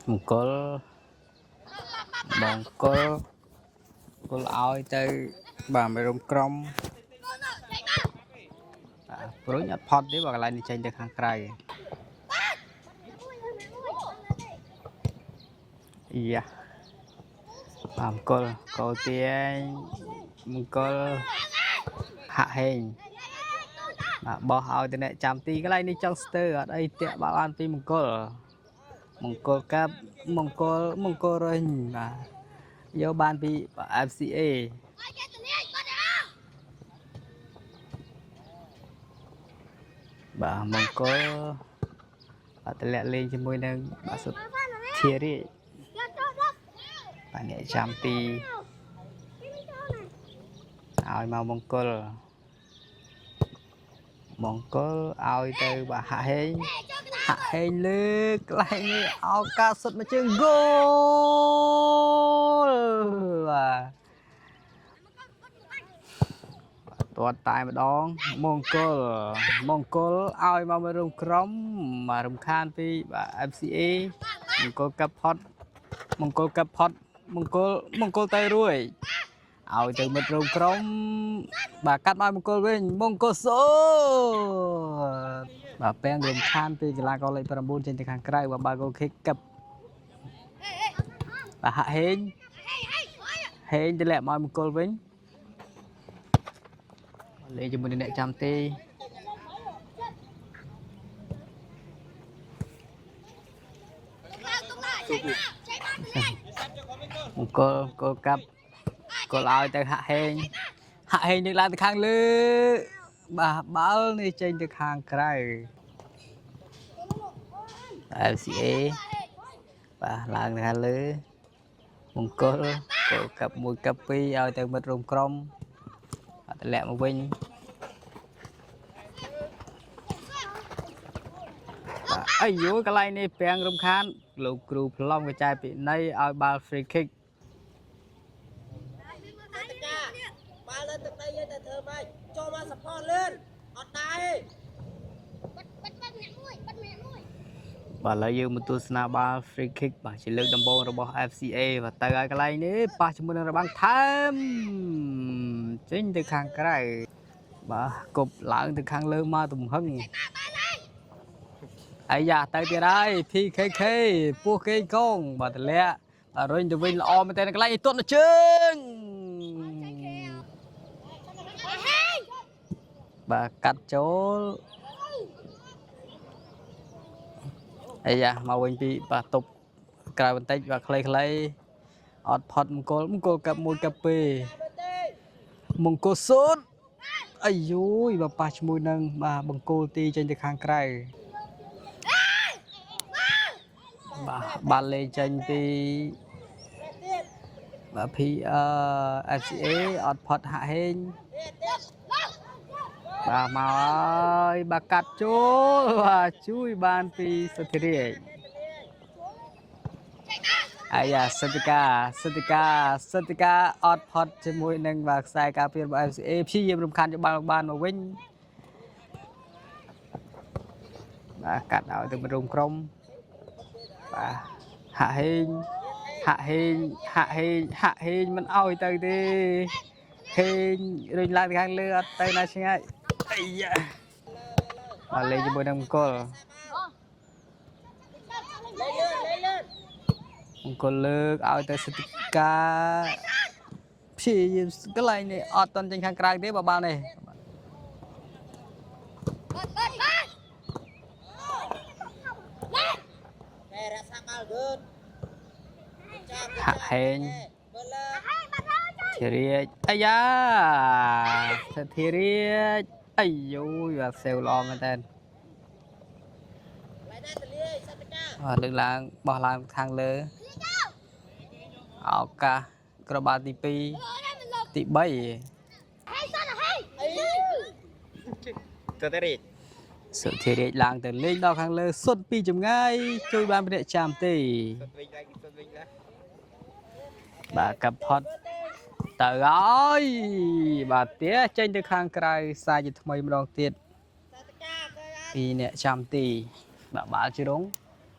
mông col mông col oi tới bà mày rong crom rồi nhặt phật đấy bà lại đi chơi được hàng cày iya mông col tiền mông col hạ hình bỏ oi tới này chạm tí cái này đi trong stir ở đây tiệm bảo an tí mông col cáp mông col rồi mà vô ban bị FCA bà mong có bà tự lẹ lên cho môi nâng bà sụt thiê đi bà nhẹ chăm tì ôi màu mong có ôi từ bà hạ hên lư lại như áo ca sụt mà chơi goal tuột tay mà đón mong col ôi mà rung crom mà rung khan pi bà FCA mong col cặp hot mong col tay ruồi ôi từ mid rung crom bà cắt mai mong col bên mong col số bà pen rung khan pi cái là con lấy parambol trên hàng cray và bà go kick cặp bà hạ hên thì lẹ mai mong col bên lấy cho mình để chăm tê một cô cặp cô lao từ hạ hên được làm từ hàng lư bà báo đi trên từ hàng cày FCA bà làm từ hàng lư một cô cặp một cặp pi ao từ mật rồng crom lẹ một bên ấy vô cái này này bèn rung khan lục cừu plong cái chai bị nay ao ba free kick ba lên từ đây với thơ mày cho ma support lên ở đây bà lấy yêu một tu sna ba free kick bà chỉ lực đâm bông rồi bỏ FCA và tay cái này này ba chúng mình là băng tham chính từ hàng cái này bà cục lạng từ hàng lơ ma tùng hưng ấy da tay kia đây PKK pua cây con bà từ lẹ bà rồi từ bên là om tên cái này tốt là chừng bà cắt chỗ ấy da mà quên bị bà tục cài bên tay và clay ọt phật mông col cặp môi cặp pê mông col sốt ai dối bà patch môi nâng bà bằng cô ti trên từ hàng cày bà lên trên thì bà phi FCA ọt phật hạ hên bà mau ơi bà cắt chỗ và chui ban phi satiria ai da Satika ọt phật trên môi nâng và sai cà phê bà FCA phi dìm rung khan cho ban mà win bà cắt ở từ rung crom bà hạ hên mình oi từ đi hên rồi lại hàng lừa tay này xem ai ấy da bà lấy cho bữa năm cô con lừa oi từ Satika phi cái này này ọt toàn trên hàng cày đấy bà bao này hạ hên thiệt ai da thiệt ai dối và sale lo mà tên đừng là bỏ làm thang lơ áo ca ba tí pi tí bay sự thiệt làng từ lên đo khang lơ xuân pi chùm ngay chơi ban bên chạm tì bà cặp hot trời ơi bà tía trên từ hàng cày sai gì thay một tiệt vì nè chạm tì bà chưa đúng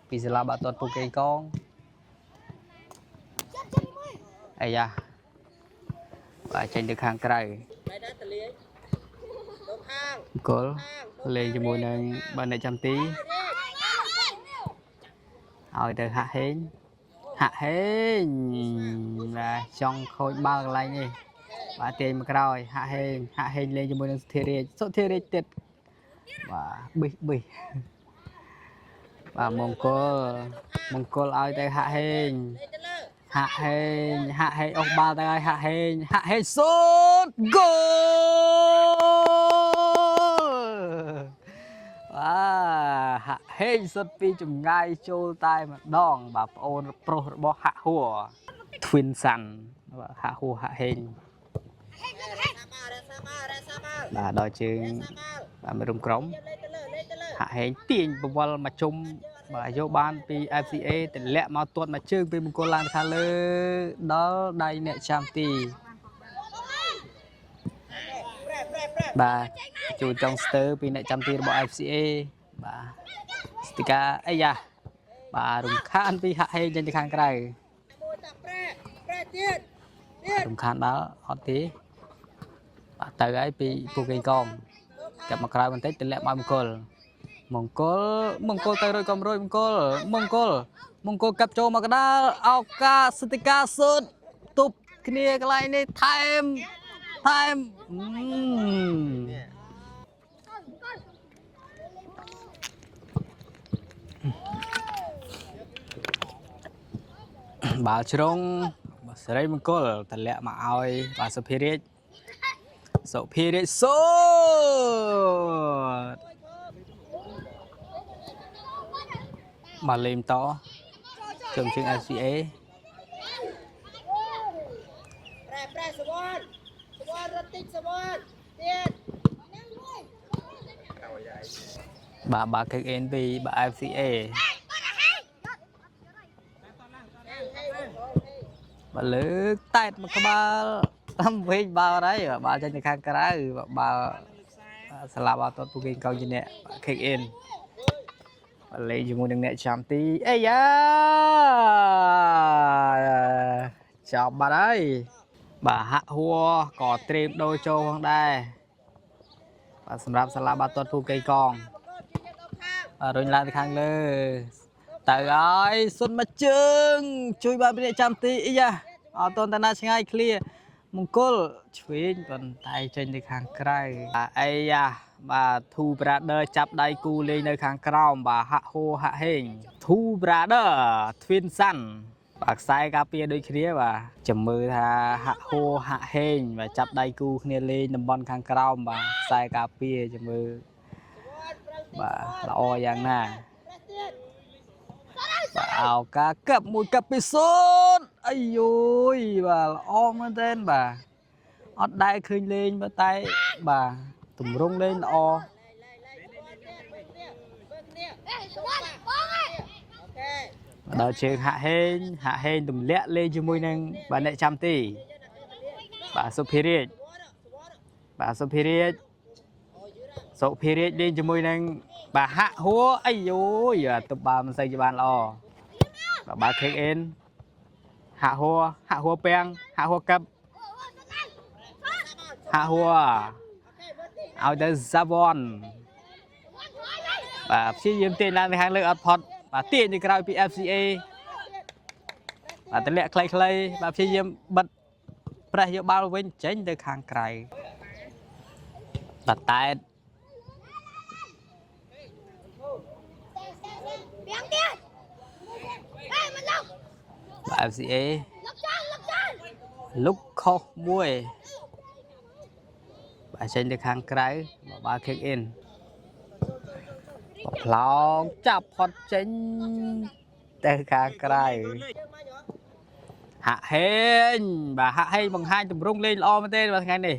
vì là bà tuột một cây con អាយ៉ាបាទចេញទៅខាងក្រៅ Đây đã tờ liếng. Đồ khang. គល់លេងជាមួយនឹងបាទអ្នកចាំទីឲ្យទៅហាក់ហេងបាទចង់ខូចបាល់កន្លែងនេះបាទទាញមកក្រោយហាក់ហេងលេងជាមួយនឹងសុធារាជទៀតបាទប៊ីបាទមង្គលឲ្យទៅហាក់ហេង Đây tờ lơ. ហាក់ហេងអស់បាល់ទៅហើយហាក់ហេងសូតហ្គោលហាក់ហេងសុទ្ធពីចម្ងាយចូលតែម្ដងបាទប្អូនប្រុសរបស់ហាក់ហួរ Twin Sun បាទហាក់ហួរហាក់ហេង បាទដល់ជើងបាទមួយរុំក្រុម ហាក់ហេងទាញបវលមកជុំបាទយកបានពី FCA ទម្លាក់មកទាត់មកជើងពីមង្គលឡើងខាងលើដល់ដៃអ្នកចាំទីបាទជួយចង់ស្ទើពីអ្នកចាំទីរបស់ FCA បាទស្ទីកាអីយ៉ាបាទរំខានពីហាក់ហេងចេញទៅខាងក្រៅរំខានដល់អត់ទេបាទទៅហើយពីពួកគេកងចាប់មកក្រៅបន្តិចទម្លាក់មកមង្គលទៅរួយកំរួយមង្គលកាប់ចូលមកកដាលឱកាសស្តិកាសុទ្ធទប់គ្នាកន្លែងនេះថែមបាល់ជ្រុងសេរីមង្គលទម្លាក់មកឲ្យបាទសុភារាជសូតបាទលេងតជើង FCA ប្រែសវនរត់តិចសវនទៀត បាទ kick in ពីបាទ FCA បាទលើកតែតមកក្បាលតាមវិញបាល់ហើយបាល់ចេញទៅខាងក្រៅបាល់ស្លាប់អត់ទាត់ពួកគេកោជាអ្នក kick in បាទលេងជាមួយនឹងអ្នកចាំទីអេយ៉ាចប់បាត់ហើយបាទហាក់ហួរក៏ត្រៀមដូរចូលផងដែរបាទសម្រាប់ស្លាប់អត់ទាត់ពួកគេកងរុញឡើងទៅខាងលើទៅហើយសុនមកជើងជួយបាទអ្នកចាំទីអីយ៉ាអត់តតាណាឆ្ងាយឃ្លាមង្គលឆ្វេងប៉ុន្តែចេញទៅខាងក្រៅអីយ៉ាបាទធូប្រាដឺចាប់ដៃគូលេងនៅខាងក្រោមបាទហាក់ហួរហាក់ហេងធូប្រាដឺ Twin Sun បាទខ្សែការពារដូចគ្នាបាទចាំមើលថាហាក់ហួរហាក់ហេងបាទចាប់ដៃគូគ្នាលេងតំបន់ខាងក្រោមបាទខ្សែការពារចាំមើលបាទល្អយ៉ាងណាបាទឱកាសកាប់មួយកាប់ពីសូនអាយយបាទល្អមែនទែនបាទអត់ដែលឃើញលេងបាទតែបាទទម្រង់លេងល្អដល់ជើងហាក់ហេងទម្លាក់លេងជាមួយនឹងបាទអ្នកចាំទីបាទសុភារាជលេងជាមួយនឹងបាទហាក់ហួរអីយយទៅបាល់មិនសូវជាបានល្អបាទបាល់ kick in ហាក់ហួរពាំងហាក់ហួរកាប់ហាក់ហួរឲ្យទៅសាវ៉នបាទព្យាយាមទាញឡើងទៅខាងលើអត់ផុតបាទទាញទៅក្រោយពី FCA បាទទម្លាក់ខ្លីបាទព្យាយាមបិទប្រេះយកបាល់វិញចេញទៅខាងក្រៅបាទតែបាទ FCA លុកខុសមួយបាទចេញទៅខាងក្រៅបាល់ kick in ផ្លោងចាប់ផុតចេញទៅខាងក្រៅហាក់ហេងបាទហាក់ហេងបង្ហាញទម្រង់លេងល្អមែនទេបាទថ្ងៃនេះ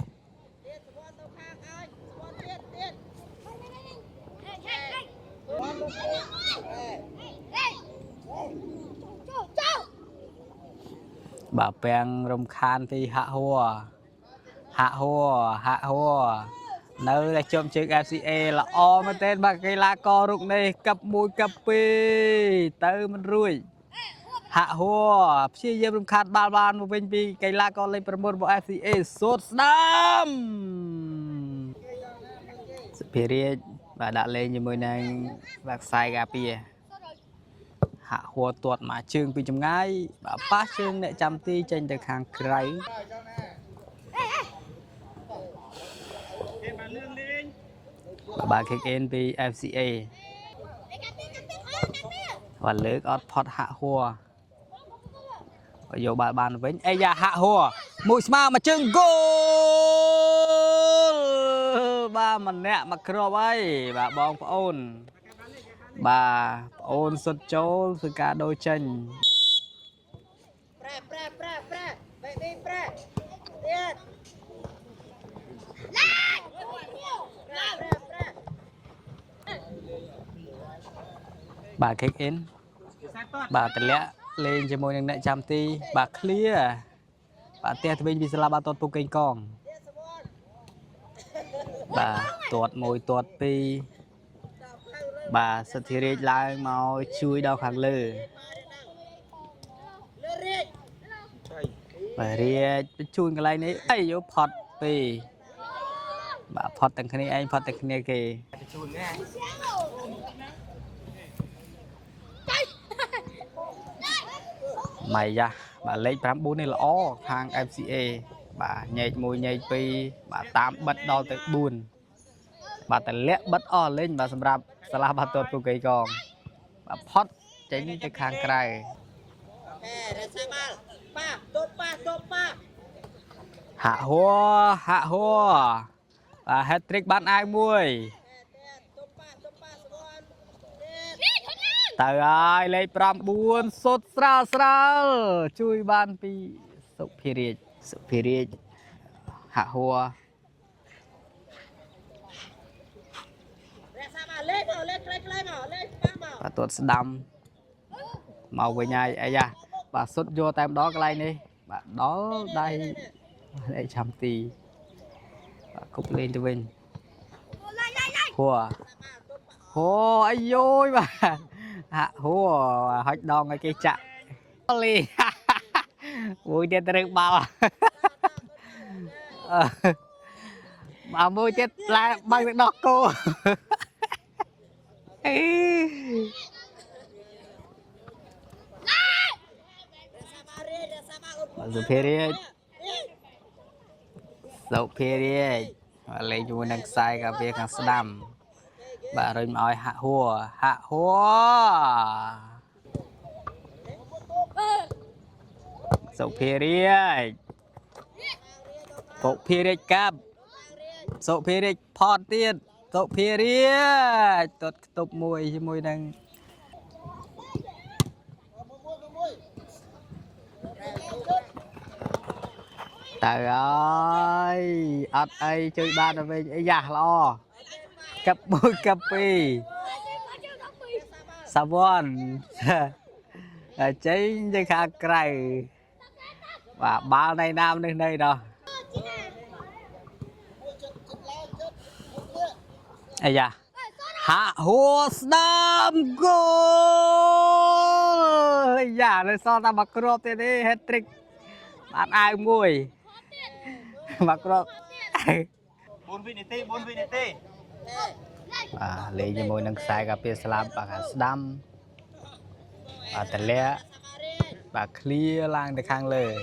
បាទពាំងរំខានពីហាក់ហួរនៅតែជាប់ជើង FCA ល្អមែនទែនបាទកីឡាកររូបនេះកាប់1កាប់2ទៅមិនរួច hạ hùa chia dây rung khát ba ban một bên vì cây la con lên promote bộ FCA sốt đam Spirit và đã lên như mười này và sai gà pia hạ hùa tuột mà chương vì trong ngay và phát chương để chăm ti trên được hàng cây bà kick in vì FCA và lưới ọt phọt hạ hùa và vô bà bàn với ê da hạ hùa mũi smile mà chương goal ba mình nè mà crop ấy bà bóng ôn bà ôn xuất chố từ cả đôi chân bà kick in bà tận lẽ lên cho môi nặng chăm ti bà clear bà tia thì bên bị sala bà tuộtปูcây con bà tuột môi tuột pi bà sẽ thì rít lại màu chui đau kháng lư bà rít chui cái này này ấy vô phật pi bà phật từng cái này anh phật từng cái này kì mày ra bà lấy 5-4 này là ó hàng FCA bà nhảy mùi nhảy pi bà tạm bật đo tới buồn bà ta lẽ bật o lên bà sầm rạp sala bà tuột của cây con bà phót tránh cái khang cày hạ hùa và hat trick ban ai muôi trời ơi lấy 9 sốt sral chui ban pi Spirit hạ hùa và tuột đâm màu về nhà ấy da và xuất vô tam đó cái này đi và đó đây đây chăm tì và cục lên cho mình hùa hùa ai ôi bà hạ hùa hết đòn cái kia chạ li vui tiền được bao bà mua chết là bằng được đọc cô Superior và lấy cho mình sai cả việc hàng đam bà rồi nói hạ hùa Superior cáp Superior phọt tiền Superior tốt tục mùi đang trời ơi ớt ấy chơi ba là về ấy già lo cặp môi cặp pi savon cháy như khá cày và ba này nam lên đây đó ấy da hạ hùa đam goal ấy da lên so ta mặc crop thế đi hat trick bạn ai mùi mặc crop 4 vị này lấy cho môi nâng sai gặp phía slab bà cả đam bà tận lẽ bà clear lang được khang lời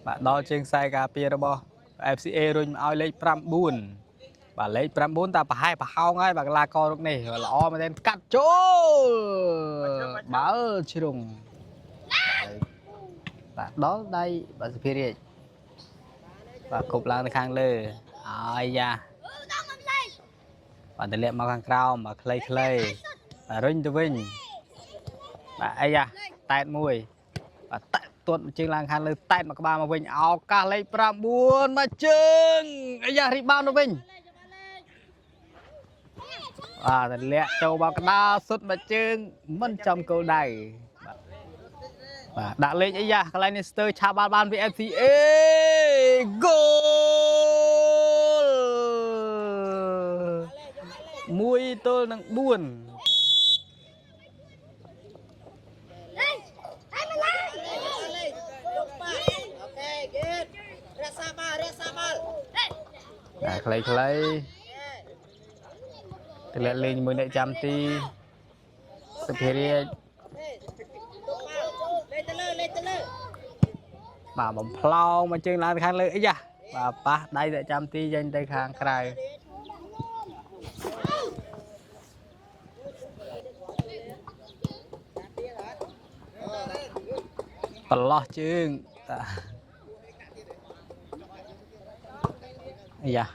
bà đo trên sai gặp phía đó FCA rồi ao lấy 5-4 bà lấy 5-4 ta bà hai bà hao ngay bà la co lúc này là o mà tên cắt chỗ bà ơi chứ đùng bà đó đây bà Spirit và cục lang được khang lời ai da và tận lệ màu cao mà clay và ring to win và ai da tay mùi và tuột trên lang khang lời tay mà các bạn mà win ao cả lấy 9 mà chừng ai da rebound to win và tận lệ châu bao đa sút mà chừng mất trong câu này và đã lên ấy da cái Lannister chào ban với FCA goal mùi tôi đang buồn ខ្លីទៅលេងជាមួយអ្នកចាំទីសុភារាជ លេទៅលើ បាទបំផ្លោងមកជើងឡើងទៅខាងលើអីយ៉ាបាទប៉ះដៃអ្នកចាំទីចេញទៅខាងក្រៅប្រឡោះជើងតាអីយ៉ា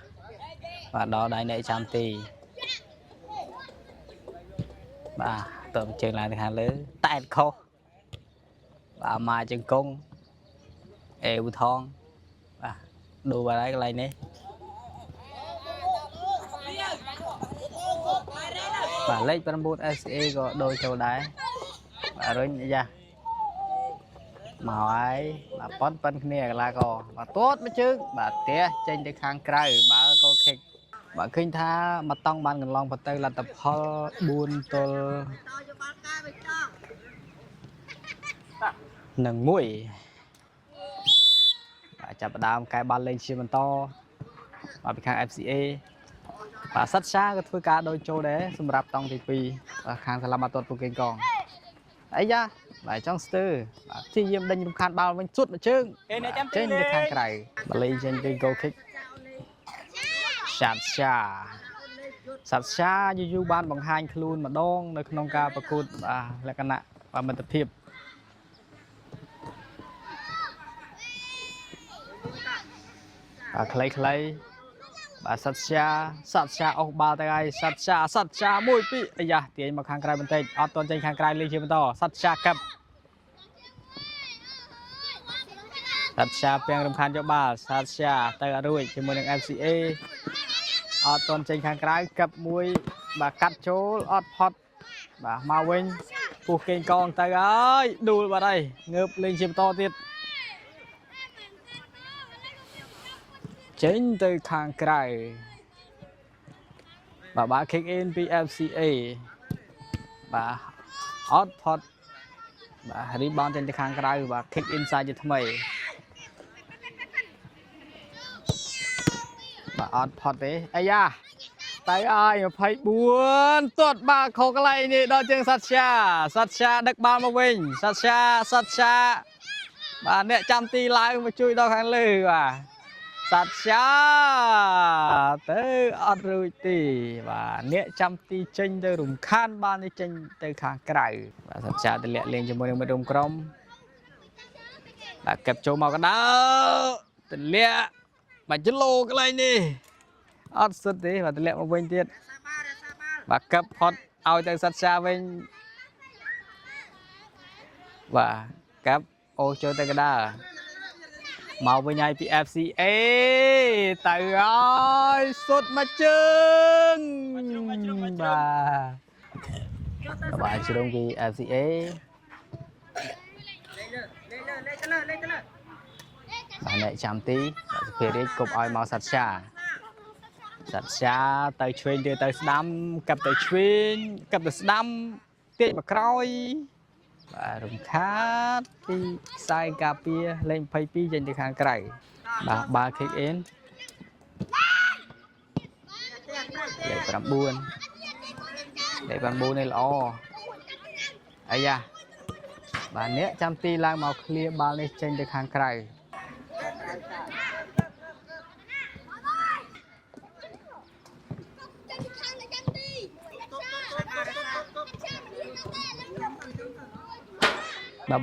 បាទដល់ដៃអ្នកចាំទីបាទតើជើងឡើងទៅខាងលើតែតខុសបាទមកជើងកងអេវថងបាទដូរបាត់ហើយកន្លែងនេះបាទលេខ9 SCA ក៏ដូរចូលដែរបាទរុញអាយ៉ាមកហើយបាទប៉ុនគ្នាកន្លះកបាទទាត់មកជើងបាទផ្ទះចេញទៅខាងក្រៅបើកូខិកបាទឃើញថាមកតង់បានកន្លងទៅលទ្ធផល4ទល់នឹង1បាទចាប់ផ្ដើមកែបាល់លេងជាបន្តបាទពីខាង FCA បាទសិតសាក៏ធ្វើការដូចចូលដែរសម្រាប់តង់ទី2បាទខាងសាឡាបាត់ទាត់ពូកេងកងអីយ៉ាបាទចង់ស្ទើបាទព្យាយាមដេញរំខានបាល់វិញសុតមកជើងចេញទៅខាងក្រៅបាល់លេងចេញទៅ goal kick សាត់សាយូរបានបង្ហាញខ្លួនម្ដងនៅក្នុងការប្រកួតលក្ខណៈមិត្តភាពខ្លីបាទសាត់សាអស់បាល់ទៅហើយសាត់សា1 2អាយ៉ាទាញមកខាងក្រៅបន្តិចអត់ទាន់ចេញខាងក្រៅលេងជាបន្តសាត់សាកាប់សាត់សាពាំងរំខានយកបាល់សាត់សាទៅអត់រួចជាមួយនឹង FCA អត់ទាន់ចេញខាងក្រៅកាប់មួយបាទកាត់ចូលអត់ផុតបាទមកវិញពុះកេងកងទៅហើយដួលបាត់ហើយងើបលេងជាបន្តទៀតចេញទៅខាងក្រៅបាទ kick in ពី FCA បាទអត់ផុតបាទ rebound ចេញទៅខាងក្រៅបាទ kick inside ជាថ្មីបាទអត់ផុតទេអាយ៉ាទៅហើយ24ទាត់បាល់ខុសកន្លែងនេះដល់ជើងសាត់សាដឹកបាល់មកវិញសាត់សាបាទអ្នកចាំទីឡើងមកជួយដល់ខាងលើបាទសាត់សាទៅអត់រួចទេបាទអ្នកចាំទីចេញទៅរំខានបាល់នេះចេញទៅខាងក្រៅបាទសាត់សាទៅលាក់លេងជាមួយនឹងមិត្តរួមក្រុមបាទកាប់ចូលមកកណ្ដាលទម្លាក់បាទជឡូកន្លែងនេះអត់សុទ្ធទេបាទទម្លាក់មកវិញទៀតបាទកាប់ផុតឲ្យទៅសាត់សាវិញបាទកាប់អូចូលទៅកណ្ដាលមកវិញហើយពី FCA ទៅហើយសុទ្ធមកជើងបាទជ្រុងពី FCA បាទអ្នកចាំទីបាទសុភារាជគប់ឲ្យមកសាត់សាទៅឆ្វេងទៅស្ដាំកាប់ទៅឆ្វេងកាប់ទៅស្ដាំទាញមកក្រោយបាទរំខានពីខ្សែការពារលេខ22ចេញទៅខាងក្រៅបាទបាល់ kick in លេខ9នេះល្អអាយ៉ាបាទអ្នកចាំទីឡើងមកឃ្លៀបាល់នេះចេញទៅខាងក្រៅ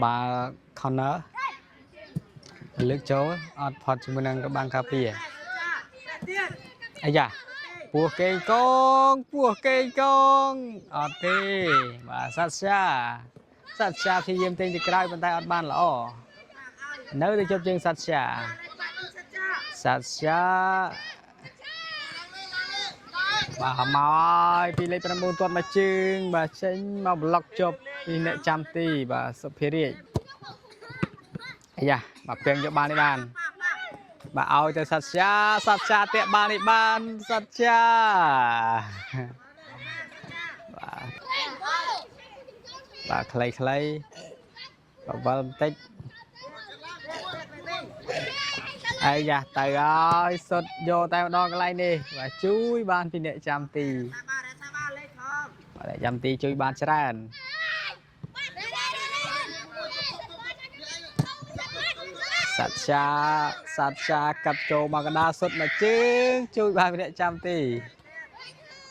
បាល់ corner លើកចូលអត់ផុតជាមួយនឹងរបាំងការពារអាយ៉ាពោះកេងកងអត់ទេបាទសាត់សាព្យាយាមទិញទៅក្រៅប៉ុន្តែអត់បានល្អនៅតែជប់ជើងសាត់សាបាទមកហើយពីលេខ9ទាត់មកជើងបាទចេញមកប្លុកជប់ពីអ្នកចាំទីបាទសុភារាជអាយ៉ាបាទពេញយកបាល់នេះបានបាទឲ្យទៅសាត់សាតាក់បាល់នេះបានសាត់សាបាទខ្លីបបលបន្តិច អាយ៉ាទៅហើយសុតយកតែម្ដងកន្លែងនេះបាទជួយបានពីអ្នកចាំទី ថាបានលេខផង បាទចាំទីជួយបានច្រើន សាច់ឆាកាត់ចូលមកកណ្ដាលសុតមកជើងជួយបានពីអ្នកចាំទី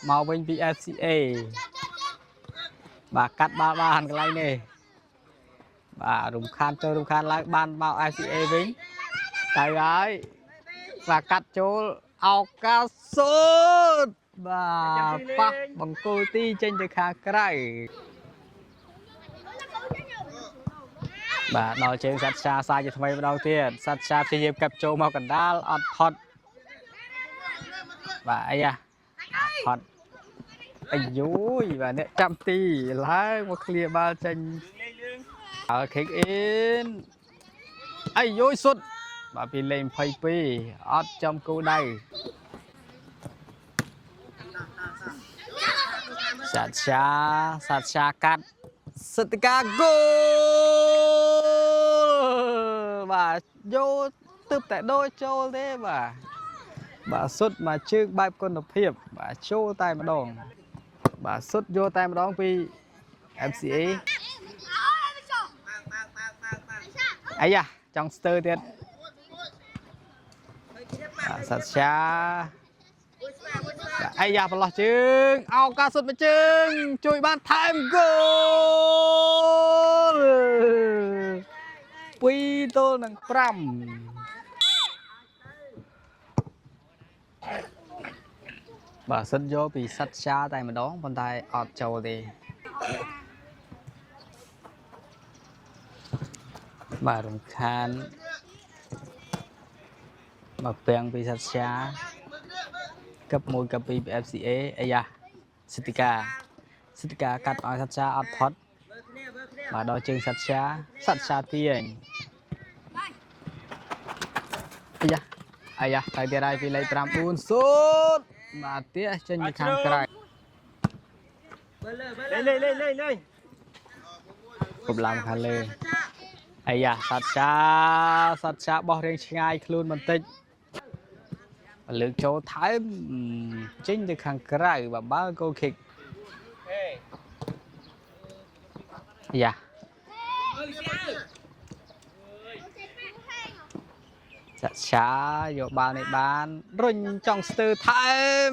មកវិញពី FCA បាទកាត់បាល់បានកន្លែងនេះបាទរំខានចូលរំខានឡើងបានមក FCA វិញទៅហើយបាទកាត់ចូលអោកាសុតបាទប៉ះបង្គោលទីចេញទៅខាងក្រៅបាទដល់ជើងសាច់ឆាសាជាថ្មីម្ដងទៀតសាច់ឆាព្យាយាមកាប់ចូលមកកណ្ដាលអត់ផុតបាទអីយ៉ាផុតអាយូយបាទអ្នកចាំទីឡើងមកឃ្លៀបាល់ចេញហើយ kick in អាយូយសុតបាទពីលេខ22អត់ចំគូដៅសាច់ឆាកាត់សិទ្ធិការគោលបាទយកទើបតែដូចចូលទេបាទសុទ្ធមកជើងបែបគុណភាពបាទចូលតែម្ដងបាទសុទ្ធយកតែម្ដងពី FCA អាយ៉ាចង់ស្ទើរទៀតសាច់ឆាអាយ៉ាប្រឡោះជើងអោកាសុទ្ធមកជើងជួយបានថែមគោល2ទល់នឹង5បាទសិនយកពីសាច់ឆាតែម្ដងប៉ុន្តែអត់ចូលទេបាទរំខានមកពាំងពីសាច់ឆាកឹប1កឹប2ពី FCA អាយ៉ាសិទ្ធិការកាត់ឲ្យសាច់ឆាអត់ផុតបាទដល់ជើងសាច់ឆាទាញអាយ៉ាទៅទៀតហើយពីលេខ9សូតបាទទៀតចេញពីខាងក្រៅលេងគប់ឡើងខាងលើអាយ៉ាសាច់ឆាបោះរៀងឆ្ងាយខ្លួនបន្តិចលើកចូលថែមចេញទៅខាងក្រៅបាទបាល់ goal kick យ៉ាចាក់ឆាយកបាល់នេះបានរុញចង់ស្ទើរថែម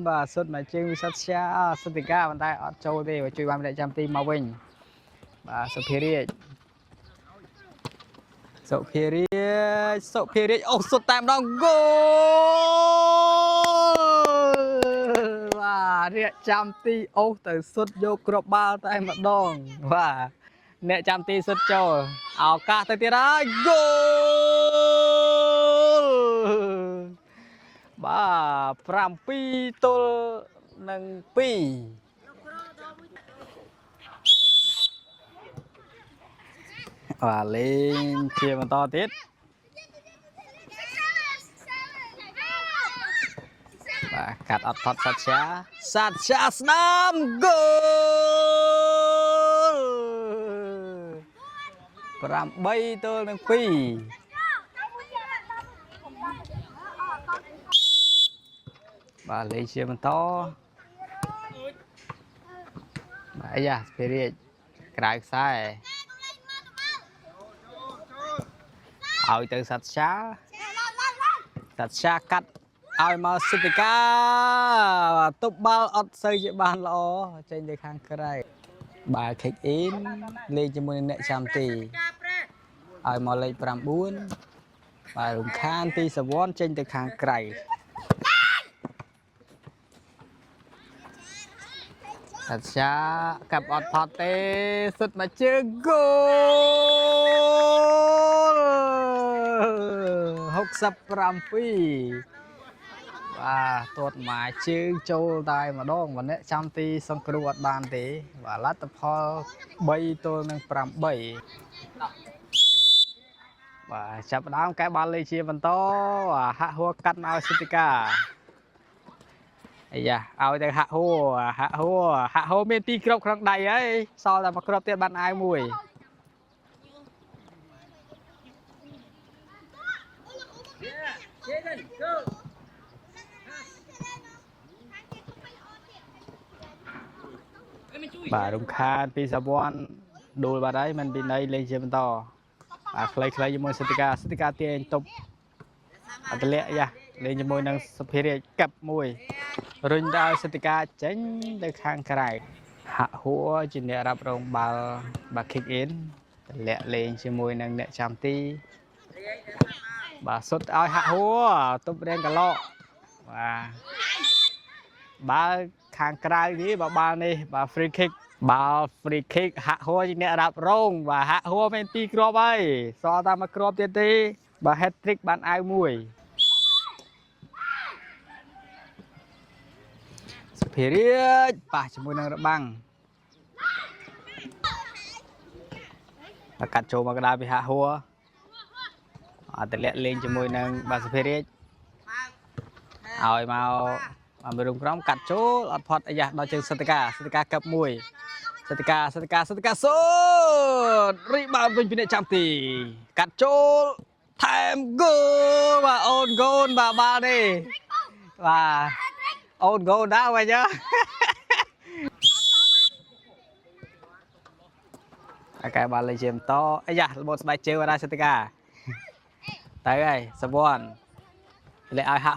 បាទសុទ្ធមកជើងវិសិទ្ធឆាសិទ្ធិការប៉ុន្តែអត់ចូលទេជួយបានអ្នកចាំទីមកវិញបាទសុភារាជអូសុទ្ធតែម្ដងហ្គោលបាទអ្នកចាំទីអូសទៅសុទ្ធយកគ្រាប់បាល់តែម្ដងបាទអ្នកចាំទីសុទ្ធចូលឱកាសទៅទៀតហើយហ្គោលបាទ7ទល់នឹង2បាទលេងជាបន្តទៀតបាទកាត់អត់ផុតសាច់ឆាស្នាមហ្គោល8ទល់នឹង2បាទលេងជាបន្តបាទអាយ៉ាស្ពីរីក្រៅខ្សែឲ្យទៅសាច់ឆាកាត់ឲ្យមកសិទ្ធិការទប់បាល់អត់សូវជាបានល្អចេញទៅខាងក្រៅបាទ kick in លេងជាមួយនឹងអ្នកចាំទីឲ្យមកលេខ9បាទរំខានពីសវណ្ណចេញទៅខាងក្រៅសាច់ឆាកាប់អត់ផុតទេសុទ្ធមកជើងហ្គោល67បាទទាត់មកជើងចូលតែម្ដងម្នាក់ចាំទីសង្គ្រោះអត់បានទេបាទលទ្ធផល3ទល់នឹង8បាទចាប់ផ្ដើមកែបាល់លេងជាបន្តហាក់ហួរកាត់មកសិទ្ធិការអាយ៉ាឲ្យទៅហាក់ហួរមាន2គ្រាប់ក្នុងដៃហើយសល់តែ1គ្រាប់ទៀតបានអាវមួយ bà rung khan pi sa buôn đùi bà đấy mình bên đây lên chơi to à clay clay cho môi Satika tiền tục à tệ lẹ ya lên cho môi năng spirit cặp môi rung đào Satika tránh tới khang cái hạ húa trên địaรับrong bà kick in lẹ lên cho môi năng nẹ chạm ti bà xuất ao hạ húa tục đen cả lọ và bà khang cái gì bà này bà free kick bà free kick hạ húa trên địaรับrong và hạ húa bên pi crop ấy so ta mà crop tiền ti bà hat trick bạn ai mùi spirit bà cho môi năng băng và cắt chỗ mà cái đá bị hạ hùa tệ lẹ lên cho môi năng bà spirit ơi mau mà rung crom cắt chỗ lọt phọt ấy đó chừng Satika cặp mùi Satika số rebound bên phía chạm tì cắt chỗ time goal và on goal và ba đi và on goal đã vậy nhá cái bà lấy chìm to ấy da một bài chơi vào đây Satika tới đây Sabon lại ai hạ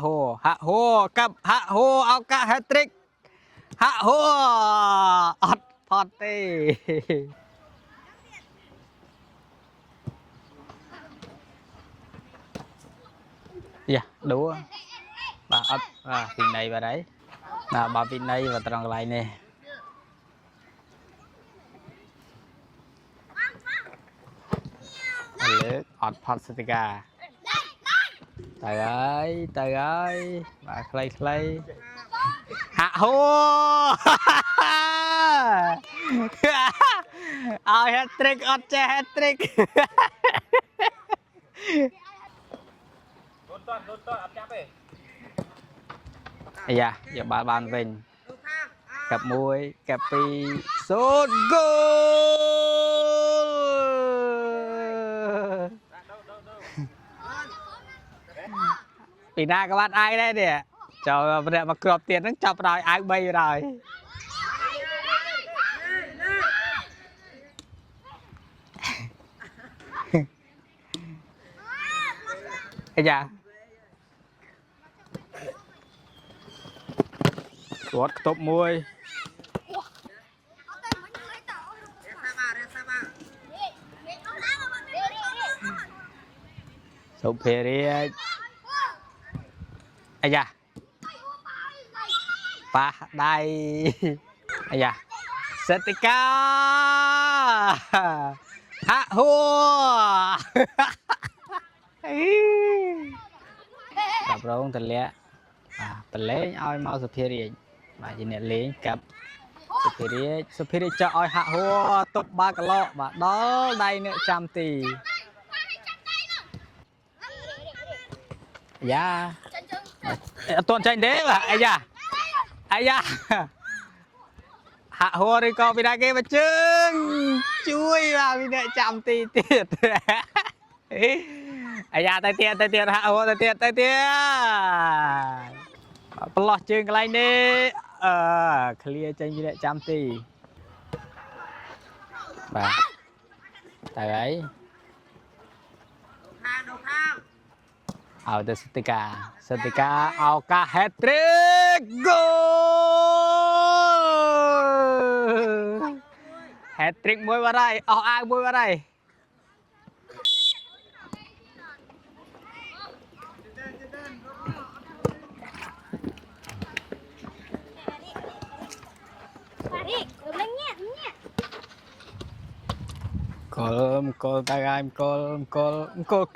hồ cặp hạ hồ ao cả hat trick hạ hồ ọt phọt đi dạ đúng bà ấp pin này vào đấy là bà pin này và tròn lại nè lướt ọt phọt Satika trời ơi bà clay hạ hô hat trick ọt che hat trick đôn toàn áp chắp đi dạ giờ bà bàn vinh cặp môi cặp pi sút goalปีหน้าก็บ้านไอ้ได้เนี่ยเจ้าเนี่ยมากรอบเตียนต้องจับรอยไอ้ใบรอยไอ้ยากดตบมวยสุเพเรียไอ้ยาปะได้ไอ้ยาSatika hạ hùa đập rốn thật lẽ tận lẽ ai mau Spirit mà chỉ nè lấy cặp Spirit cho ai hạ hùa tục ba cái lọ và đó đây nữa trăm tỷ dạ tuần tranh đế mà ai da hạ hùa đi con vì đây kia mà chưng chui vào vì đây trăm tỷ tiệt ai da tay tiền hạ hùa tay tiền lọt chưng cái này đi clear tranh vì đây trăm tỷ và tại ấyเอาแต่Satikaเอากะแฮตทริกโกแฮตทริกมวยว่าไรเอาอ้างมวยว่าไรGol tagay gol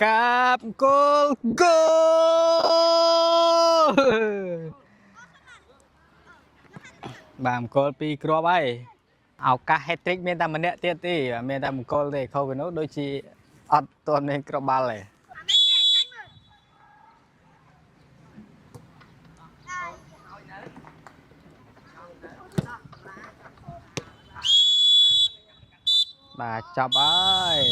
kap gol bám gol pi crop ấyเอากะแฮตทริกមានតែម្នាក់ទៀតទេមានតែ1 goal ទេខុសពីនោះដូចជាអត់ទាន់មានគ្រាប់បាល់ទេបាទចាប់ហើយ